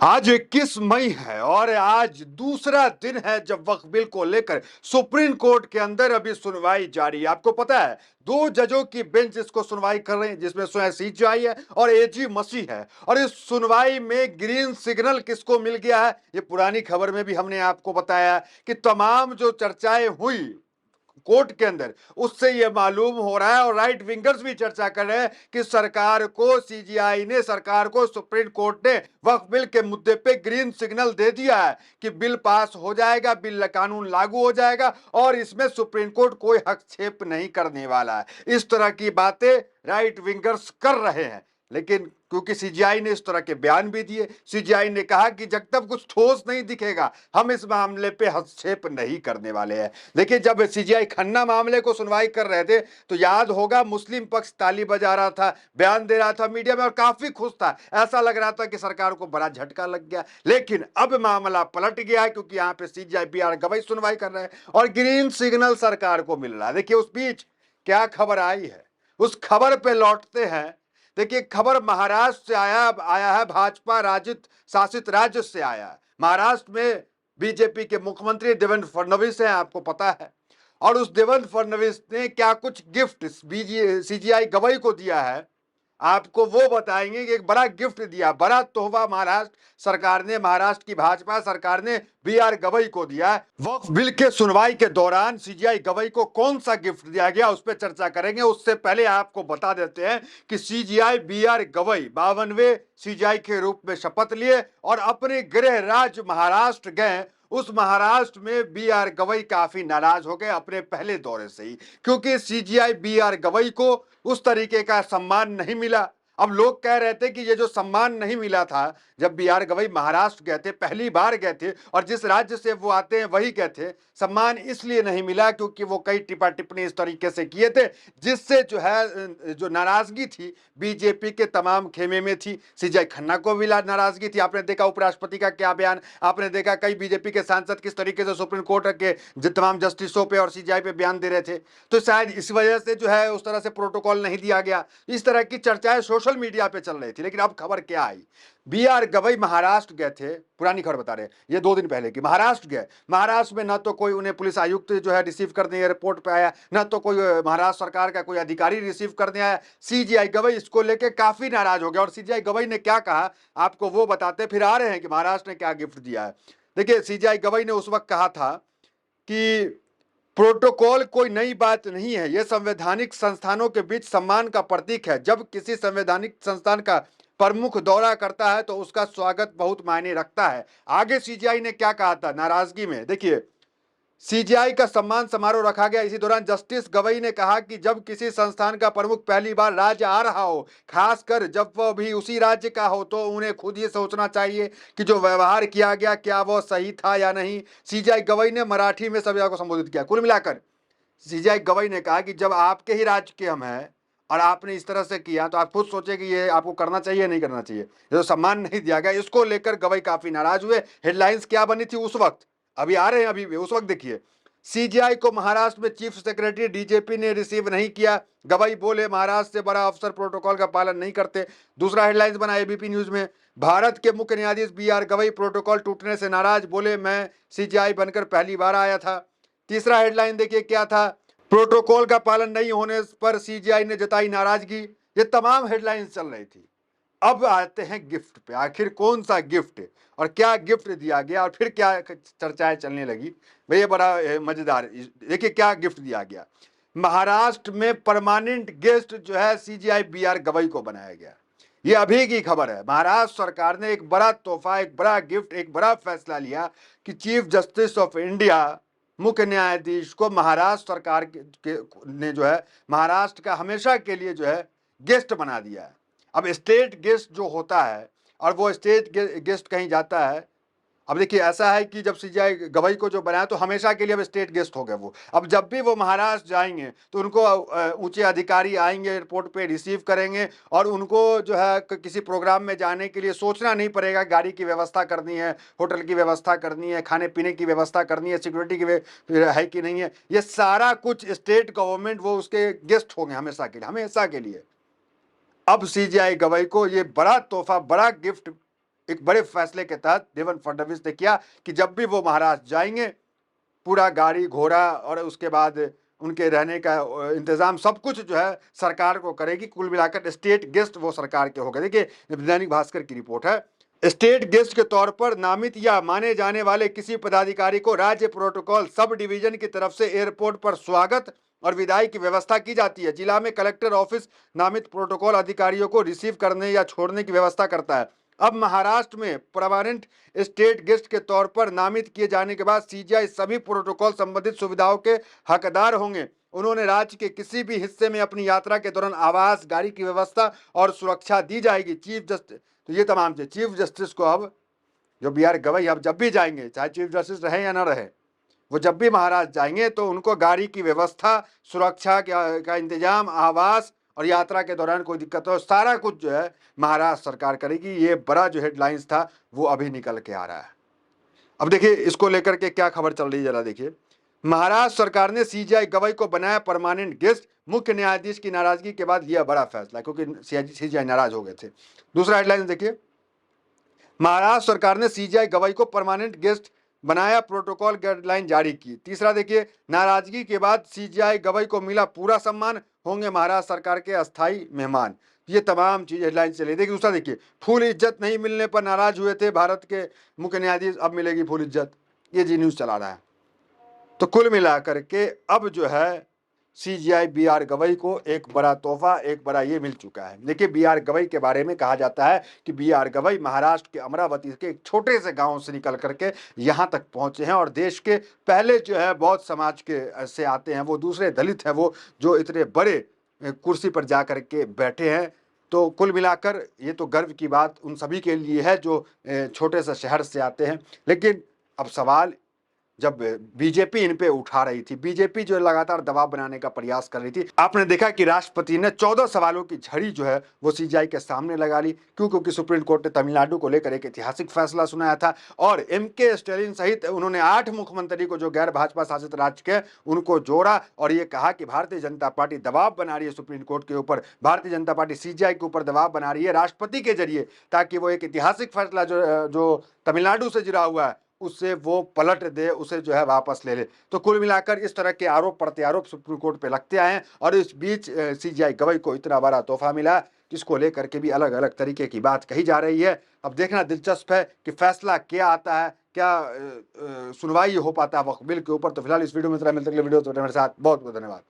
आज 21 मई है और आज दूसरा दिन है जब वक्फ बिल को लेकर सुप्रीम कोर्ट के अंदर अभी सुनवाई जारी है। आपको पता है, दो जजों की बेंच इसको सुनवाई कर रहे हैं, जिसमें स्वयं सीजेआई है और एजी मसीह है। और इस सुनवाई में ग्रीन सिग्नल किसको मिल गया है, ये पुरानी खबर में भी हमने आपको बताया कि तमाम जो चर्चाएं हुई कोर्ट के अंदर, उससे यह मालूम हो रहा है और राइट विंगर्स भी चर्चा कर रहे हैं कि सरकार को सीजीआई ने, सरकार को सुप्रीम कोर्ट ने वक्फ बिल के मुद्दे पे ग्रीन सिग्नल दे दिया है कि बिल पास हो जाएगा, बिल कानून लागू हो जाएगा और इसमें सुप्रीम कोर्ट कोई हस्तक्षेप नहीं करने वाला है। इस तरह की बातें राइट विंगर्स कर रहे हैं, लेकिन क्योंकि सीजीआई ने इस तरह के बयान भी दिए, सीजीआई ने कहा कि जब तक कुछ ठोस नहीं दिखेगा हम इस मामले पे हस्तक्षेप नहीं करने वाले हैं। देखिए, जब सीजीआई खन्ना मामले को सुनवाई कर रहे थे तो याद होगा मुस्लिम पक्ष ताली बजा रहा था, बयान दे रहा था मीडिया में और काफी खुश था। ऐसा लग रहा था कि सरकार को बड़ा झटका लग गया, लेकिन अब मामला पलट गया है क्योंकि यहाँ पे सीजीआई बीआर गवाई सुनवाई कर रहे हैं और ग्रीन सिग्नल सरकार को मिल रहा है। देखिए, उस बीच क्या खबर आई है, उस खबर पे लौटते हैं। देखिए, खबर महाराष्ट्र से आया है, भाजपा राजित शासित राज्य से आया है। महाराष्ट्र में बीजेपी के मुख्यमंत्री देवेंद्र फडणवीस हैं, आपको पता है। और उस देवेंद्र फडणवीस ने क्या कुछ गिफ्ट सीजीआई गवाई को दिया है, आपको वो बताएंगे कि एक बड़ा गिफ्ट दिया, बड़ा तोहफा महाराष्ट्र सरकार ने, महाराष्ट्र की भाजपा सरकार ने बीआर गवई को दिया है। वक्फ बिल के सुनवाई के दौरान सीजीआई गवई को कौन सा गिफ्ट दिया गया, उस पर चर्चा करेंगे। उससे पहले आपको बता देते हैं कि सीजीआई बीआर गवई 52वें सीजीआई के रूप में शपथ लिए और अपने गृह राज्य महाराष्ट्र गए। उस महाराष्ट्र में बीआर गवई काफी नाराज हो गए अपने पहले दौरे से ही, क्योंकि सीजीआई बीआर गवई को उस तरीके का सम्मान नहीं मिला। अब लोग कह रहे थे कि ये जो सम्मान नहीं मिला था, जब बीआर गवई महाराष्ट्र गए थे, पहली बार गए थे और जिस राज्य से वो आते हैं वही गए थे, सम्मान इसलिए नहीं मिला क्योंकि वो कई टिप्पा टिप्पणी इस तरीके से किए थे जिससे जो है जो नाराजगी थी बीजेपी के तमाम खेमे में थी। सीजीआई खन्ना को भी नाराजगी थी। आपने देखा उपराष्ट्रपति का क्या बयान, आपने देखा कई बीजेपी के सांसद किस तरीके से सुप्रीम कोर्ट के तमाम जस्टिसों पे और सीजीआई पे बयान दे रहे थे। तो शायद इस वजह से जो है उस तरह से प्रोटोकॉल नहीं दिया गया। इस तरह की चर्चाएं सोशल मीडिया पे चल रही थी। लेकिन अब खबर क्या आई, बीआर गवई महाराष्ट्र गए थे, पुरानी खबर बता रहे हैं, ये 2 दिन पहले की, महाराष्ट्र गए। महाराष्ट्र में ना तो कोई उन्हें पुलिस आयुक्त जो है रिसीव करने एयरपोर्ट पे आया, ना तो कोई महाराष्ट्र सरकार का कोई अधिकारी रिसीव करने आया। सीजीआई गवई इसको लेके काफी नाराज हो गया और सीजीआई गवई ने क्या कहा आपको वो बताते फिर आ रहे हैं कि महाराष्ट्र ने क्या गिफ्ट दिया है। देखिए, सीजीआई गवई ने उस वक्त कहा था कि प्रोटोकॉल कोई नई बात नहीं है, यह संवैधानिक संस्थानों के बीच सम्मान का प्रतीक है। जब किसी संवैधानिक संस्थान का प्रमुख दौरा करता है तो उसका स्वागत बहुत मायने रखता है। आगे सीजीआई ने क्या कहा था नाराजगी में, देखिए, सीजीआई का सम्मान समारोह रखा गया। इसी दौरान जस्टिस गवई ने कहा कि जब किसी संस्थान का प्रमुख पहली बार राज्य आ रहा हो, खासकर जब वह भी उसी राज्य का हो, तो उन्हें खुद ये सोचना चाहिए कि जो व्यवहार किया गया क्या वह सही था या नहीं। सीजीआई गवई ने मराठी में सभी को संबोधित किया। कुल मिलाकर सीजीआई गवई ने कहा कि जब आपके ही राज्य के हम हैं और आपने इस तरह से किया तो आप खुद सोचे कि ये आपको करना चाहिए नहीं करना चाहिए। जो सम्मान नहीं दिया गया, इसको लेकर गवई काफी नाराज हुए। हेडलाइंस क्या बनी थी उस वक्त, अभी आ रहे हैं, अभी उस वक्त देखिए, सीजीआई को महाराष्ट्र में चीफ सेक्रेटरी डीजीपी ने रिसीव नहीं किया। गवई बोले महाराष्ट्र से बड़ा अफसर प्रोटोकॉल का पालन नहीं करते। दूसरा हेडलाइंस बना एबीपी न्यूज में, भारत के मुख्य न्यायाधीश बीआर गवई प्रोटोकॉल टूटने से नाराज, बोले मैं सीजीआई बनकर पहली बार आया था। तीसरा हेडलाइन देखिए क्या था, प्रोटोकॉल का पालन नहीं होने पर सीजीआई ने जताई नाराजगी। ये तमाम हेडलाइंस चल रही थी। अब आते हैं गिफ्ट पे, आखिर कौन सा गिफ्ट और क्या गिफ्ट दिया गया और फिर क्या चर्चाएं चलने लगी। भैया बड़ा मजेदार, देखिए क्या गिफ्ट दिया गया। महाराष्ट्र में परमानेंट गेस्ट जो है सीजीआई बीआर गवई को बनाया गया। ये अभी की खबर है। महाराष्ट्र सरकार ने एक बड़ा तोहफा, एक बड़ा गिफ्ट, एक बड़ा फैसला लिया कि चीफ जस्टिस ऑफ इंडिया, मुख्य न्यायाधीश को महाराष्ट्र सरकार ने जो है महाराष्ट्र का हमेशा के लिए जो है गेस्ट बना दिया है। अब स्टेट गेस्ट जो होता है और वो स्टेट गेस्ट कहीं जाता है, अब देखिए ऐसा है कि जब सीजीआई गवई को जो बनाया तो हमेशा के लिए अब स्टेट गेस्ट हो गए वो। अब जब भी वो महाराष्ट्र जाएंगे तो उनको ऊंचे अधिकारी आएंगे, एयरपोर्ट पे रिसीव करेंगे और उनको जो है किसी प्रोग्राम में जाने के लिए सोचना नहीं पड़ेगा, गाड़ी की व्यवस्था करनी है, होटल की व्यवस्था करनी है, खाने पीने की व्यवस्था करनी है, सिक्योरिटी की है कि नहीं है, ये सारा कुछ स्टेट गवर्नमेंट वो उसके गेस्ट होंगे हमेशा के लिए, हमेशा के लिए। अब सीजीआई गवई को ये बड़ा तोहफा, बड़ा गिफ्ट एक बड़े फैसले के तहत देवेंद्र फडणवीस ने किया कि जब भी वो महाराष्ट्र जाएंगे, पूरा गाड़ी घोड़ा और उसके बाद उनके रहने का इंतजाम सब कुछ जो है सरकार को करेगी। कुल मिलाकर स्टेट गेस्ट वो सरकार के हो गए। देखिए, दैनिक भास्कर की रिपोर्ट है। स्टेट गेस्ट के तौर पर नामित या माने जाने वाले किसी पदाधिकारी को राज्य प्रोटोकॉल सब डिवीजन की तरफ से एयरपोर्ट पर स्वागत और विदाई की व्यवस्था की जाती है। जिला में कलेक्टर ऑफिस नामित प्रोटोकॉल अधिकारियों को रिसीव करने या छोड़ने की व्यवस्था करता है। अब महाराष्ट्र में परमानेंट स्टेट गेस्ट के तौर पर नामित किए जाने के बाद सीजीआई सभी प्रोटोकॉल संबंधित सुविधाओं के हकदार होंगे। उन्होंने राज्य के किसी भी हिस्से में अपनी यात्रा के दौरान आवास, गाड़ी की व्यवस्था और सुरक्षा दी जाएगी। चीफ जस्टिस, तो ये तमाम चीज चीफ जस्टिस को अब जो BR गवई अब जब भी जाएंगे, चाहे चीफ जस्टिस रहे या ना रहे, वो जब भी महाराष्ट्र जाएंगे तो उनको गाड़ी की व्यवस्था, सुरक्षा का इंतजाम, आवास और यात्रा के दौरान कोई दिक्कत हो, सारा कुछ जो है महाराष्ट्र सरकार करेगी। ये बड़ा जो हेडलाइंस था वो अभी निकल के आ रहा है। अब देखिए इसको लेकर के क्या खबर चल रही है, जरा देखिए। महाराष्ट्र सरकार ने सीजीआई गवई को बनाया परमानेंट गेस्ट, मुख्य न्यायाधीश की नाराजगी के बाद यह बड़ा फैसला, क्योंकि सीजीआई नाराज हो गए थे। दूसरा हेडलाइन देखिए, महाराष्ट्र सरकार ने सीजीआई गवई को परमानेंट गेस्ट बनाया, प्रोटोकॉल गाइडलाइन जारी की। तीसरा देखिए, नाराजगी के बाद सीजीआई गवई को मिला पूरा सम्मान, होंगे महाराष्ट्र सरकार के अस्थायी मेहमान। ये तमाम चीज हेडलाइन चली। देखिए दूसरा देखिए, फुल इज्जत नहीं मिलने पर नाराज हुए थे भारत के मुख्य न्यायाधीश, अब मिलेगी फुल इज्जत, ये जी न्यूज चला रहा है। तो कुल मिलाकर के अब जो है सीजीआई BR गवई को एक बड़ा तोहफा, एक बड़ा ये मिल चुका है। देखिए BR गवई के बारे में कहा जाता है कि BR गवई महाराष्ट्र के अमरावती के एक छोटे से गांव से निकल करके यहाँ तक पहुंचे हैं और देश के पहले जो है बौद्ध समाज के से आते हैं, वो दूसरे दलित हैं वो, जो इतने बड़े कुर्सी पर जा करके बैठे हैं। तो कुल मिलाकर ये तो गर्व की बात उन सभी के लिए है जो छोटे से शहर से आते हैं। लेकिन अब सवाल जब बीजेपी इन पे उठा रही थी, बीजेपी जो लगातार दबाव बनाने का प्रयास कर रही थी, आपने देखा कि राष्ट्रपति ने 14 सवालों की झड़ी जो है वो सीजीआई के सामने लगा ली। क्यों? क्योंकि सुप्रीम कोर्ट ने तमिलनाडु को लेकर एक ऐतिहासिक फैसला सुनाया था और MK स्टालिन सहित उन्होंने 8 मुख्यमंत्री को जो गैर भाजपा शासित राज्य के, उनको जोड़ा और ये कहा कि भारतीय जनता पार्टी दबाव बना रही है सुप्रीम कोर्ट के ऊपर, भारतीय जनता पार्टी सीजीआई के ऊपर दबाव बना रही है राष्ट्रपति के जरिए, ताकि वो एक ऐतिहासिक फैसला जो तमिलनाडु से जुड़ा हुआ है उससे वो पलट दे, उसे जो है वापस ले ले। तो कुल मिलाकर इस तरह के आरोप प्रत्यारोप सुप्रीम कोर्ट पे लगते आए हैं और इस बीच सीजीआई गवई को इतना बड़ा तोहफा मिला, जिसको लेकर के भी अलग अलग तरीके की बात कही जा रही है। अब देखना दिलचस्प है कि फैसला क्या आता है, क्या सुनवाई हो पाता है वक्त बिल के ऊपर। तो फिलहाल इस वीडियो में मिलते अगले वीडियो तो मेरे साथ बहुत बहुत धन्यवाद।